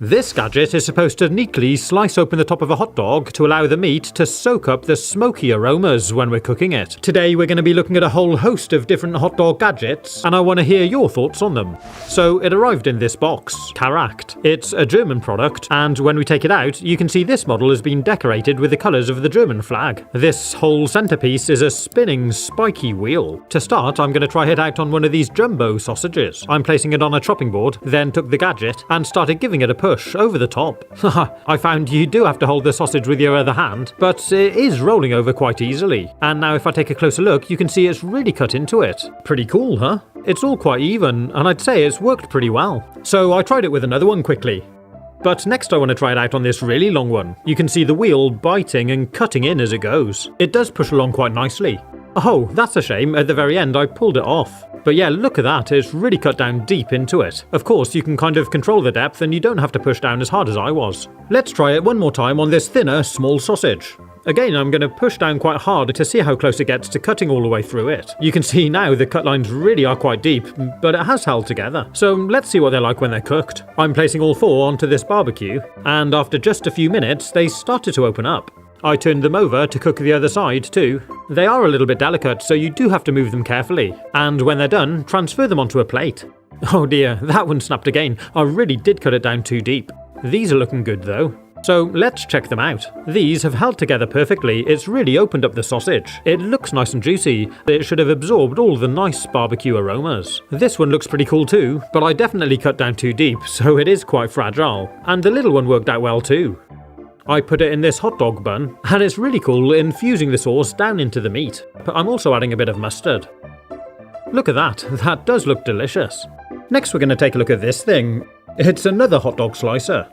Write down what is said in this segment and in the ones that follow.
This gadget is supposed to neatly slice open the top of a hot dog to allow the meat to soak up the smoky aromas when we're cooking it. Today we're going to be looking at a whole host of different hot dog gadgets, and I want to hear your thoughts on them. So it arrived in this box, Caract. It's a German product, and when we take it out, you can see this model has been decorated with the colours of the German flag. This whole centrepiece is a spinning, spiky wheel. To start, I'm going to try it out on one of these jumbo sausages. I'm placing it on a chopping board, then took the gadget and started giving it a push over the top. I found you do have to hold the sausage with your other hand, but it is rolling over quite easily. And now if I take a closer look, you can see it's really cut into it. Pretty cool, huh? It's all quite even, and I'd say it's worked pretty well. So I tried it with another one quickly. But next I want to try it out on this really long one. You can see the wheel biting and cutting in as it goes. It does push along quite nicely. Oh, that's a shame, at the very end I pulled it off. But yeah, look at that, it's really cut down deep into it. Of course, you can kind of control the depth and you don't have to push down as hard as I was. Let's try it one more time on this thinner, small sausage. Again, I'm going to push down quite hard to see how close it gets to cutting all the way through it. You can see now the cut lines really are quite deep, but it has held together. So let's see what they're like when they're cooked. I'm placing all four onto this barbecue, and after just a few minutes, they started to open up. I turned them over to cook the other side too. They are a little bit delicate, so you do have to move them carefully. And when they're done, transfer them onto a plate. Oh dear, that one snapped again. I really did cut it down too deep. These are looking good though. So let's check them out. These have held together perfectly. It's really opened up the sausage. It looks nice and juicy. It should have absorbed all the nice barbecue aromas. This one looks pretty cool too, but I definitely cut down too deep, so it is quite fragile. And the little one worked out well too. I put it in this hot dog bun, and it's really cool infusing the sauce down into the meat. But I'm also adding a bit of mustard. Look at that, that does look delicious. Next we're going to take a look at this thing. It's another hot dog slicer.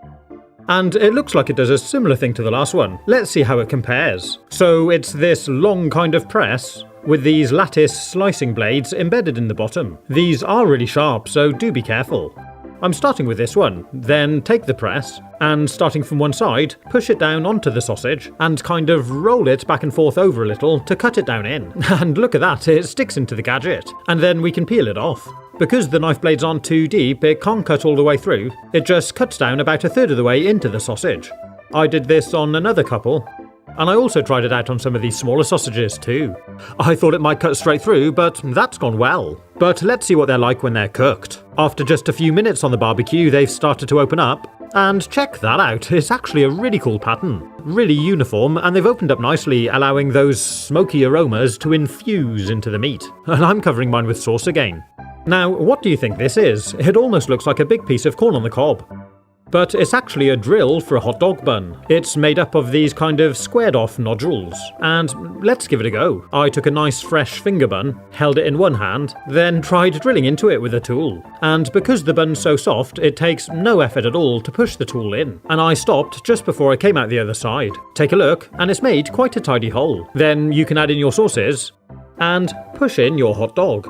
And it looks like it does a similar thing to the last one. Let's see how it compares. So it's this long kind of press with these lattice slicing blades embedded in the bottom. These are really sharp, so do be careful. I'm starting with this one, then take the press, and starting from one side, push it down onto the sausage, and kind of roll it back and forth over a little to cut it down in. And look at that, it sticks into the gadget. And then we can peel it off. Because the knife blades aren't too deep, it can't cut all the way through. It just cuts down about a third of the way into the sausage. I did this on another couple, and I also tried it out on some of these smaller sausages too. I thought it might cut straight through, but that's gone well. But let's see what they're like when they're cooked. After just a few minutes on the barbecue, they've started to open up. And check that out, it's actually a really cool pattern. Really uniform, and they've opened up nicely, allowing those smoky aromas to infuse into the meat. And I'm covering mine with sauce again. Now, what do you think this is? It almost looks like a big piece of corn on the cob. But it's actually a drill for a hot dog bun. It's made up of these kind of squared off nodules. And let's give it a go. I took a nice fresh finger bun, held it in one hand, then tried drilling into it with a tool. And because the bun's so soft, it takes no effort at all to push the tool in. And I stopped just before I came out the other side. Take a look, and it's made quite a tidy hole. Then you can add in your sauces and push in your hot dog.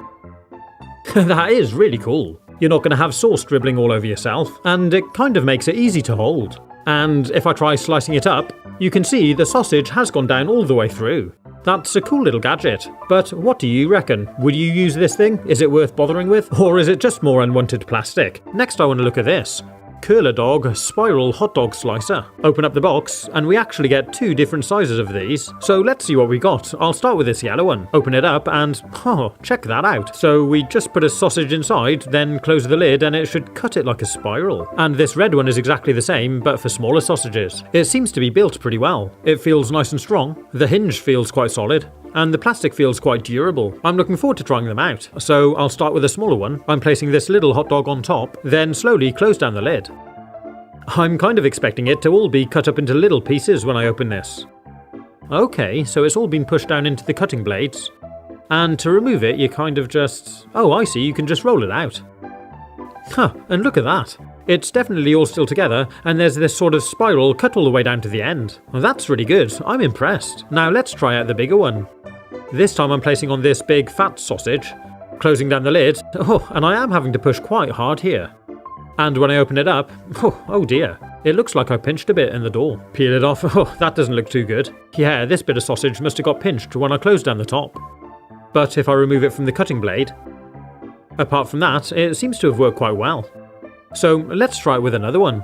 That is really cool. You're not going to have sauce dribbling all over yourself, and it kind of makes it easy to hold. And if I try slicing it up, you can see the sausage has gone down all the way through. That's a cool little gadget. But what do you reckon? Would you use this thing? Is it worth bothering with? Or is it just more unwanted plastic? Next I want to look at this. Curler Dog Spiral Hot Dog Slicer. Open up the box, and we actually get two different sizes of these. So let's see what we got. I'll start with this yellow one. Open it up and, oh, check that out. So we just put a sausage inside, then close the lid, and it should cut it like a spiral. And this red one is exactly the same, but for smaller sausages. It seems to be built pretty well. It feels nice and strong. The hinge feels quite solid. And the plastic feels quite durable. I'm looking forward to trying them out. So I'll start with a smaller one. I'm placing this little hot dog on top, then slowly close down the lid. I'm kind of expecting it to all be cut up into little pieces when I open this. Okay, so it's all been pushed down into the cutting blades. And to remove it, you kind of just... Oh, I see, you can just roll it out. Huh, and look at that. It's definitely all still together, and there's this sort of spiral cut all the way down to the end. Well, that's really good. I'm impressed. Now let's try out the bigger one. This time I'm placing on this big fat sausage, closing down the lid. Oh, and I am having to push quite hard here. And when I open it up, oh dear, it looks like I pinched a bit in the door. Peel it off. Oh, that doesn't look too good. Yeah, this bit of sausage must have got pinched when I closed down the top. But if I remove it from the cutting blade, apart from that, it seems to have worked quite well. So let's try it with another one.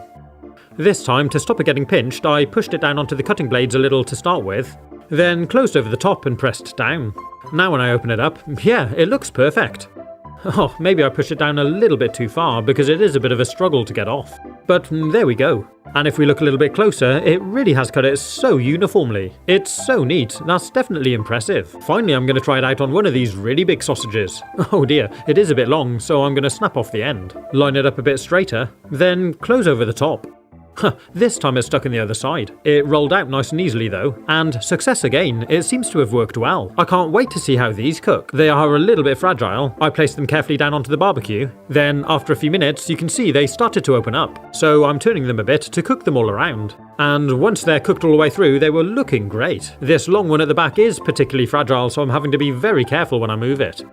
This time, to stop it getting pinched, I pushed it down onto the cutting blades a little to start with, then closed over the top and pressed down. Now when I open it up, yeah, it looks perfect. Oh, maybe I pushed it down a little bit too far because it is a bit of a struggle to get off. But there we go. And if we look a little bit closer, it really has cut it so uniformly. It's so neat, that's definitely impressive. Finally, I'm going to try it out on one of these really big sausages. Oh dear, it is a bit long, so I'm going to snap off the end. Line it up a bit straighter, then close over the top. This time it's stuck in the other side. It rolled out nice and easily though, and success again, it seems to have worked well. I can't wait to see how these cook. They are a little bit fragile. I placed them carefully down onto the barbecue, then after a few minutes you can see they started to open up, so I'm turning them a bit to cook them all around. And once they're cooked all the way through, they were looking great. This long one at the back is particularly fragile, so I'm having to be very careful when I move it.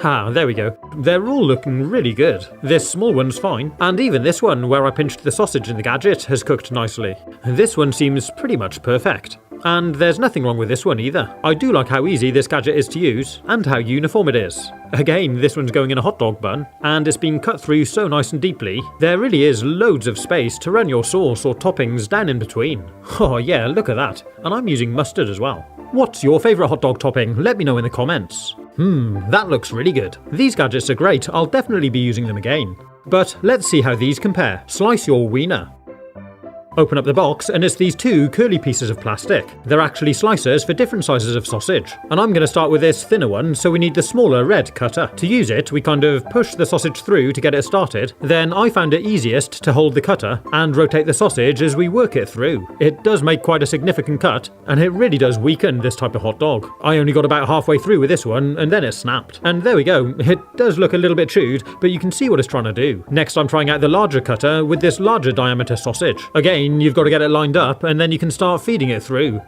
There we go. They're all looking really good. This small one's fine, and even this one where I pinched the sausage in the gadget has cooked nicely. This one seems pretty much perfect. And there's nothing wrong with this one either. I do like how easy this gadget is to use, and how uniform it is. Again, this one's going in a hot dog bun, and it's been cut through so nice and deeply, there really is loads of space to run your sauce or toppings down in between. Oh yeah, look at that. And I'm using mustard as well. What's your favourite hot dog topping? Let me know in the comments. That looks really good. These gadgets are great, I'll definitely be using them again. But let's see how these compare. Slice your wiener. Open up the box and it's these two curly pieces of plastic. They're actually slicers for different sizes of sausage. And I'm going to start with this thinner one, so we need the smaller red cutter. To use it, we kind of push the sausage through to get it started. Then I found it easiest to hold the cutter and rotate the sausage as we work it through. It does make quite a significant cut, and it really does weaken this type of hot dog. I only got about halfway through with this one, and then it snapped. And there we go. It does look a little bit chewed, but you can see what it's trying to do. Next, I'm trying out the larger cutter with this larger diameter sausage. Again, you've got to get it lined up and then you can start feeding it through.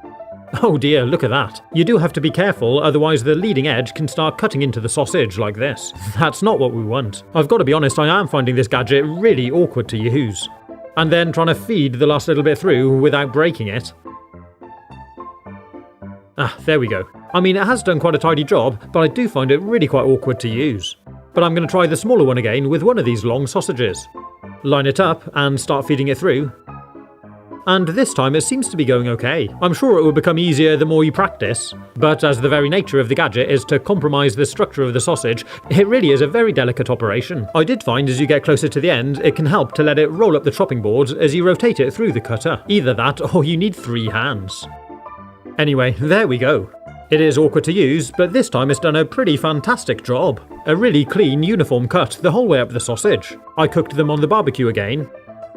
Oh dear, look at that. You do have to be careful, otherwise the leading edge can start cutting into the sausage like this. That's not what we want. I've got to be honest, I am finding this gadget really awkward to use. And then trying to feed the last little bit through without breaking it. There we go. I mean, it has done quite a tidy job, but I do find it really quite awkward to use. But I'm going to try the smaller one again with one of these long sausages. Line it up and start feeding it through. And this time it seems to be going okay. I'm sure it will become easier the more you practice, but as the very nature of the gadget is to compromise the structure of the sausage, it really is a very delicate operation. I did find as you get closer to the end, it can help to let it roll up the chopping boards as you rotate it through the cutter. Either that or you need 3 hands. Anyway, there we go. It is awkward to use, but this time it's done a pretty fantastic job. A really clean, uniform cut the whole way up the sausage. I cooked them on the barbecue again.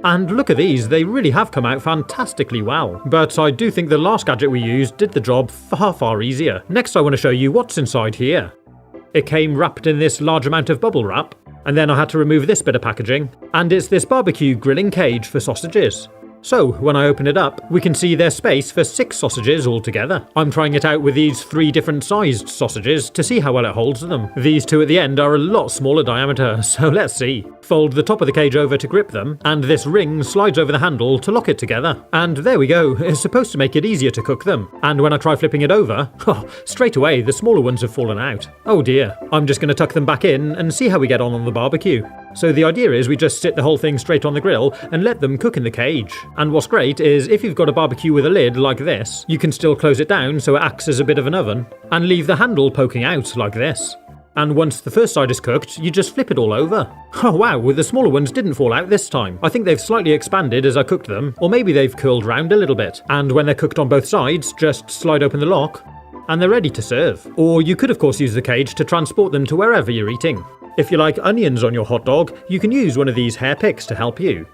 And look at these, they really have come out fantastically well. But I do think the last gadget we used did the job far easier. Next I want to show you what's inside here. It came wrapped in this large amount of bubble wrap, and then I had to remove this bit of packaging, and it's this barbecue grilling cage for sausages. So, when I open it up, we can see there's space for 6 sausages altogether. I'm trying it out with these 3 different sized sausages to see how well it holds them. These 2 at the end are a lot smaller diameter, so let's see. Fold the top of the cage over to grip them, and this ring slides over the handle to lock it together. And there we go, it's supposed to make it easier to cook them. And when I try flipping it over, straight away the smaller ones have fallen out. Oh dear, I'm just going to tuck them back in and see how we get on the barbecue. So the idea is we just sit the whole thing straight on the grill and let them cook in the cage. And what's great is if you've got a barbecue with a lid like this, you can still close it down so it acts as a bit of an oven, and leave the handle poking out like this. And once the first side is cooked, you just flip it all over. Oh wow, the smaller ones didn't fall out this time. I think they've slightly expanded as I cooked them, or maybe they've curled round a little bit. And when they're cooked on both sides, just slide open the lock, and they're ready to serve. Or you could of course use the cage to transport them to wherever you're eating. If you like onions on your hot dog, you can use one of these hair picks to help you.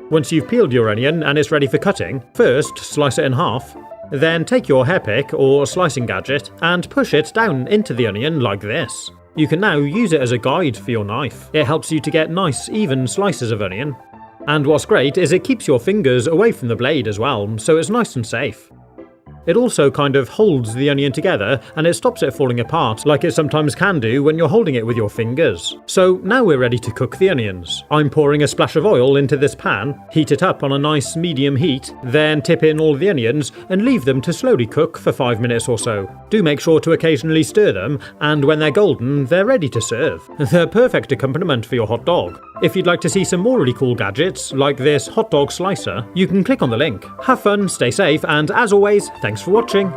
Once you've peeled your onion and it's ready for cutting, first slice it in half, then take your hair pick or slicing gadget and push it down into the onion like this. You can now use it as a guide for your knife. It helps you to get nice, even slices of onion. And what's great is it keeps your fingers away from the blade as well, so it's nice and safe. It also kind of holds the onion together and it stops it falling apart like it sometimes can do when you're holding it with your fingers. So now we're ready to cook the onions. I'm pouring a splash of oil into this pan, heat it up on a nice medium heat, then tip in all the onions and leave them to slowly cook for 5 minutes or so. Do make sure to occasionally stir them, and when they're golden, they're ready to serve. They're perfect accompaniment for your hot dog. If you'd like to see some more really cool gadgets, like this hot dog slicer, you can click on the link. Have fun, stay safe, and as always, thanks for watching.